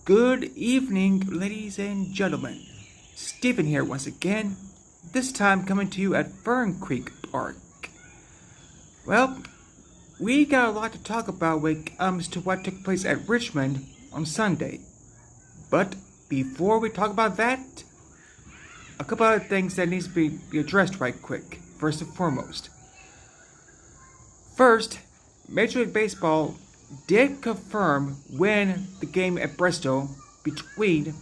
Good evening, ladies and gentlemen. Stephen here once again, this time coming to you at Fern Creek Park. Well, we got a lot to talk about when it comes to what took place at Richmond on Sunday. But before we talk about that, a couple other things that needs to be addressed right quick, first and foremost. First, Major League Baseball did confirm when the game at Bristol between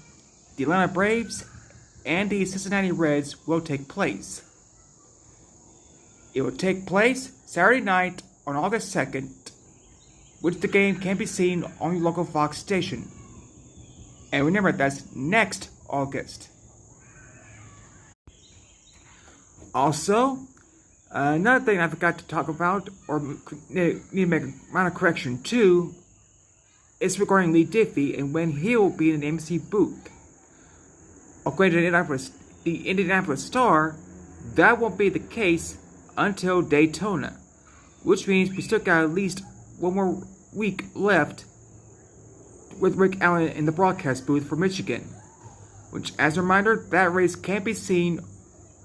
the Atlanta Braves and the Cincinnati Reds will take place. It will take place Saturday night on August 2nd, which the game can be seen on your local Fox station. And remember, that's next August. Also, another thing I forgot to talk about, or need to make a minor correction to, is regarding Lee Diffie and when he will be in the MC booth. According to the Indianapolis Star, that won't be the case until Daytona, which means we still got at least one more week left with Rick Allen in the broadcast booth for Michigan, which, as a reminder, that race can be seen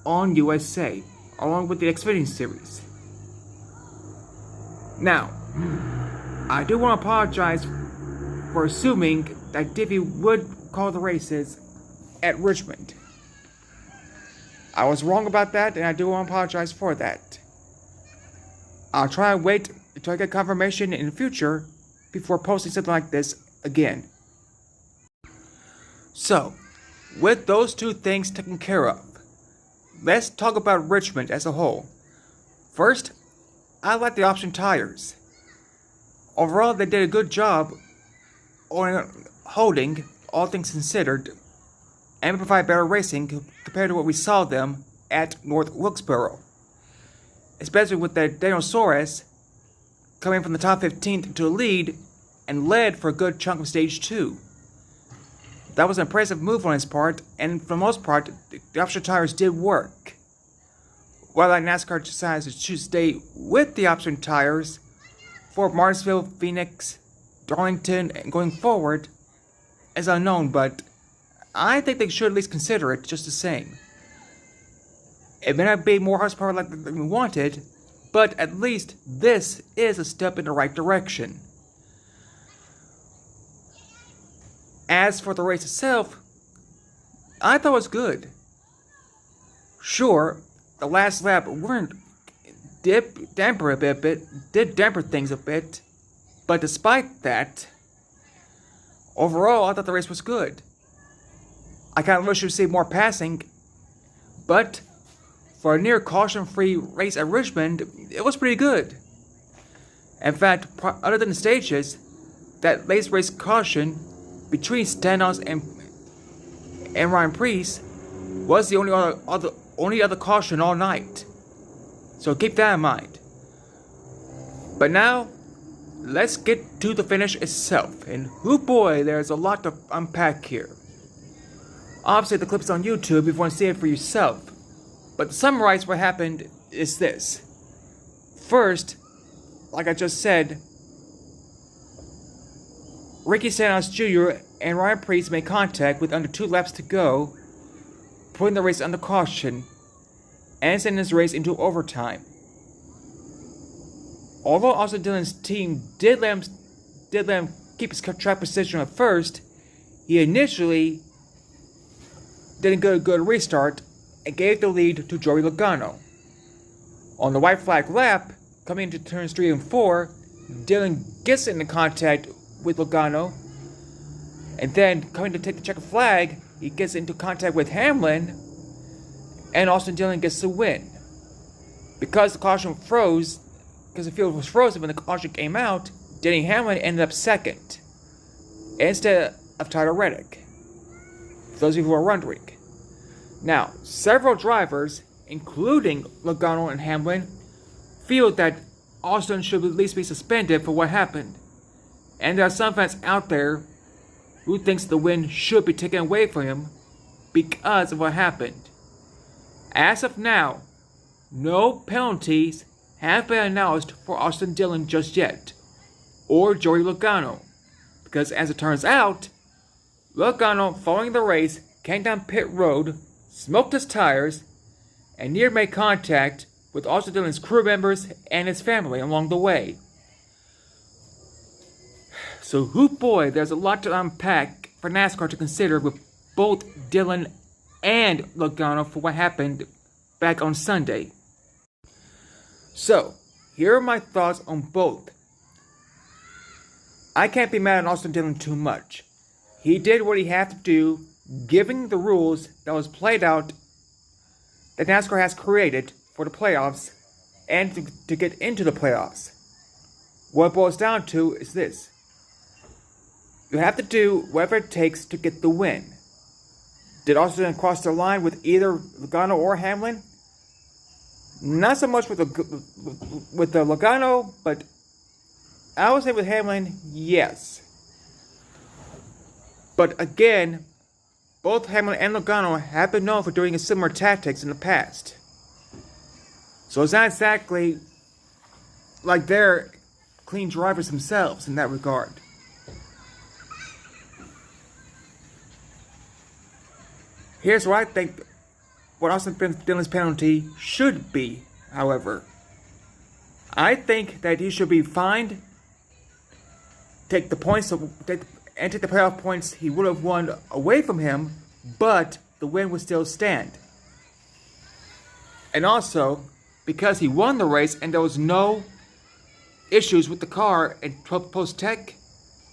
on USA, along with the Xfinity series. Now, I do want to apologize for assuming that Diffie would call the races at Richmond. I was wrong about that, and I do want to apologize for that. I'll try and wait until I get confirmation in the future before posting something like this again. So, with those two things taken care of, let's talk about Richmond as a whole. First, I like the option tires. Overall, they did a good job on holding, all things considered, and provide better racing compared to what we saw them at North Wilkesboro. Especially with that Daniel Suarez coming from the top 15th to the lead and led for a good chunk of stage 2. That was an impressive move on his part, and for the most part, the option tires did work. While NASCAR decides to stay with the option tires for Martinsville, Phoenix, Darlington, and going forward is unknown, but I think they should at least consider it just the same. It may not be more horsepower like we wanted, but at least this is a step in the right direction. As for the race itself, I thought it was good. Sure, the last lap did damper things a bit, but despite that, overall I thought the race was good. I kind of wish to see more passing, but for a near caution-free race at Richmond, it was pretty good. In fact, other than the stages, that late race caution between Stenhouse and Ryan Preece was the only other caution all night. So keep that in mind. But now, let's get to the finish itself. And oh boy, there's a lot to unpack here. Obviously, the clip's on YouTube if you want to see it for yourself. But to summarize what happened is this. First, like I just said, Ricky Stenhouse Jr. and Ryan Preece made contact with under 2 laps to go, putting the race under caution and sending this race into overtime. Although Austin Dillon's team did let him keep his track position at first, he initially didn't get a good restart and gave the lead to Joey Logano. On the white flag lap, coming into turns 3 and 4, Dillon gets into contact with Logano, and then coming to take the checkered flag, he gets into contact with Hamlin, and Austin Dillon gets the win. Because the caution froze, because the field was frozen when the caution came out, Denny Hamlin ended up second, instead of Tyler Reddick, for those of you who are wondering. Now, several drivers, including Logano and Hamlin, feel that Austin should at least be suspended for what happened. And there are some fans out there who thinks the win should be taken away from him because of what happened. As of now, no penalties have been announced for Austin Dillon just yet, or Joey Logano, because as it turns out, Logano, following the race, came down pit road, smoked his tires, and near made contact with Austin Dillon's crew members and his family along the way. So, hoot boy, there's a lot to unpack for NASCAR to consider with both Dillon and Logano for what happened back on Sunday. So, here are my thoughts on both. I can't be mad at Austin Dillon too much. He did what he had to do, given the rules that was played out that NASCAR has created for the playoffs and to get into the playoffs. What it boils down to is this. You have to do whatever it takes to get the win. Did Austin Dillon cross the line with either Logano or Hamlin? Not so much with the Logano, but I would say with Hamlin, yes. But again, both Hamlin and Logano have been known for doing similar tactics in the past. So it's not exactly like they're clean drivers themselves in that regard. Here's what I think what Austin Dillon's penalty should be, however. I think that he should be fined, take the playoff points he would have won away from him, but the win would still stand. And also, because he won the race and there was no issues with the car and post-tech,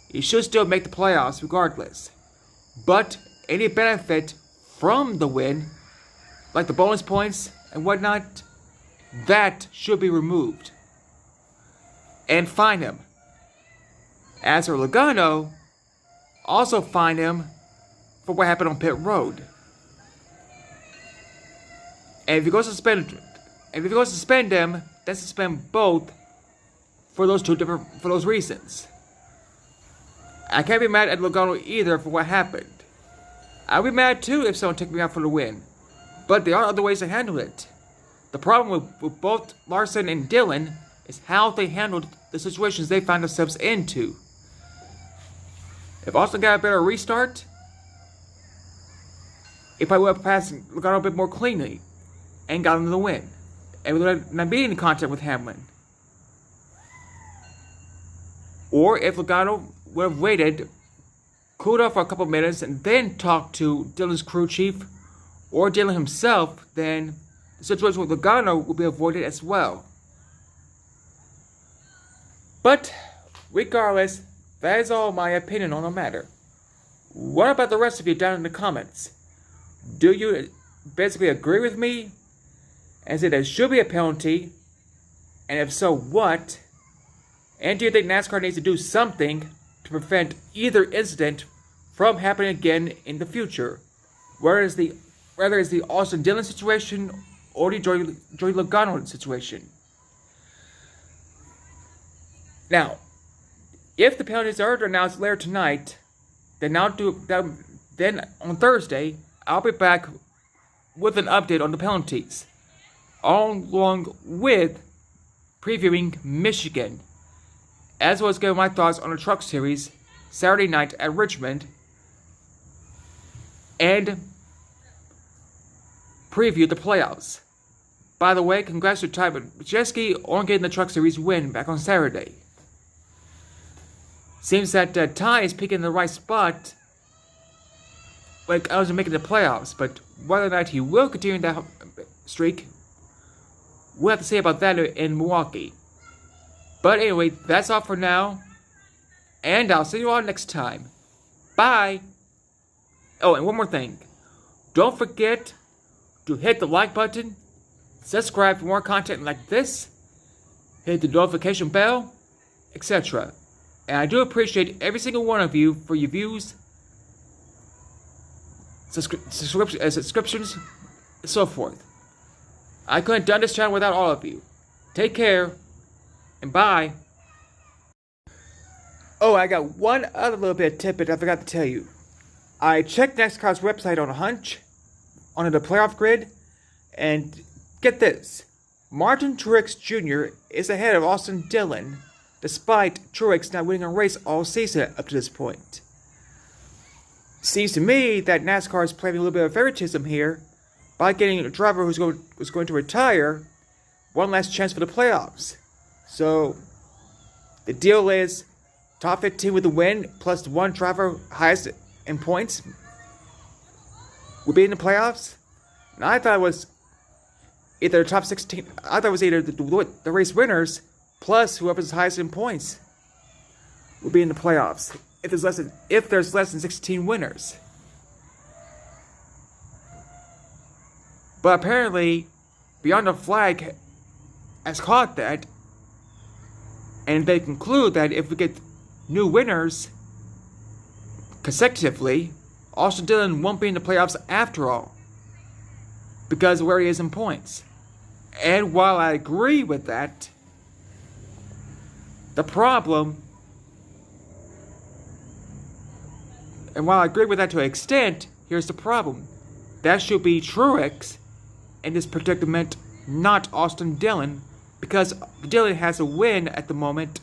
he should still make the playoffs regardless. But any benefit from the win, like the bonus points and whatnot, that should be removed. And fine him. As for Logano, also fine him for what happened on pit road. And if you're going to suspend him, then suspend both for those reasons. I can't be mad at Logano either for what happened. I'd be mad too if someone took me out for the win. But there are other ways to handle it. The problem with both Larson and Dillon is how they handled the situations they found themselves into. If Austin got a better restart, he probably would have passed Logano a bit more cleanly and got him the win. And would have not been in contact with Hamlin. Or if Logano would have waited, cooled off for a couple minutes, and then talked to Dillon's crew chief or Dillon himself, then the situation with Logano will be avoided as well. But regardless, that is all my opinion on the matter. What about the rest of you down in the comments? Do you basically agree with me and say there should be a penalty? And if so, what? And do you think NASCAR needs to do something to prevent either incident from happening again in the future? Whether it's the Austin Dillon situation or the Joey Logano situation. Now, if the penalties are announced later tonight, then on Thursday, I'll be back with an update on the penalties, along with previewing Michigan, as well as giving my thoughts on the Truck Series Saturday night at Richmond, and preview the playoffs. By the way, congrats to Ty Majeski on getting the Truck Series win back on Saturday. Seems that Ty is picking the right spot when it comes to making the playoffs, but whether or not he will continue that streak, we'll have to see about that in Milwaukee. But anyway, that's all for now, and I'll see you all next time. Bye! Oh, and one more thing. Don't forget to hit the like button, subscribe for more content like this, hit the notification bell, etc. And I do appreciate every single one of you for your views, subscriptions, and so forth. I couldn't have done this channel without all of you. Take care, and bye. Oh, I got one other little bit of tidbit I forgot to tell you. I checked NASCAR's website on a hunch, on the playoff grid, and get this. Martin Truex Jr. is ahead of Austin Dillon, despite Truex not winning a race all season up to this point. Seems to me that NASCAR is playing a little bit of favoritism here by getting a driver who's going to retire one last chance for the playoffs. So the deal is top 15 with the win plus one driver highest in points will be in the playoffs. And I thought it was either the top 16. I thought it was either the race winners plus whoever's highest in points will be in the playoffs. If there's less than 16 winners. But apparently, Beyond the Flag has caught that, and they conclude that if we get new winners consecutively, Austin Dillon won't be in the playoffs after all, because of where he is in points. And while I agree with that, to an extent, here's the problem. That should be Truex in this predicament, not Austin Dillon, because Dillon has a win at the moment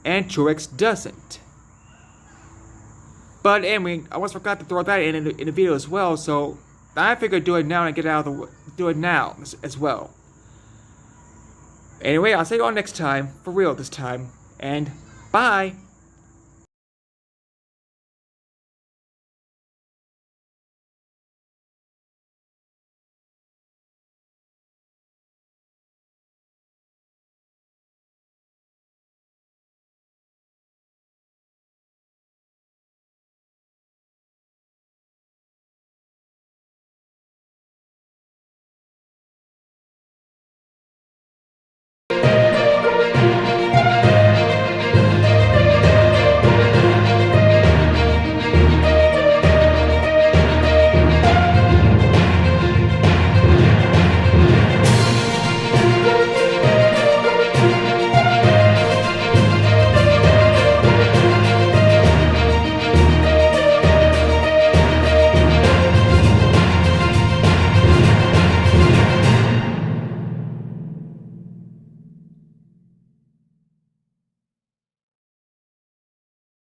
and Truex doesn't. But anyway, I almost forgot to throw that in the video as well, so I figured do it now and get out of the do it now as well. Anyway, I'll see you all next time, for real this time, and bye!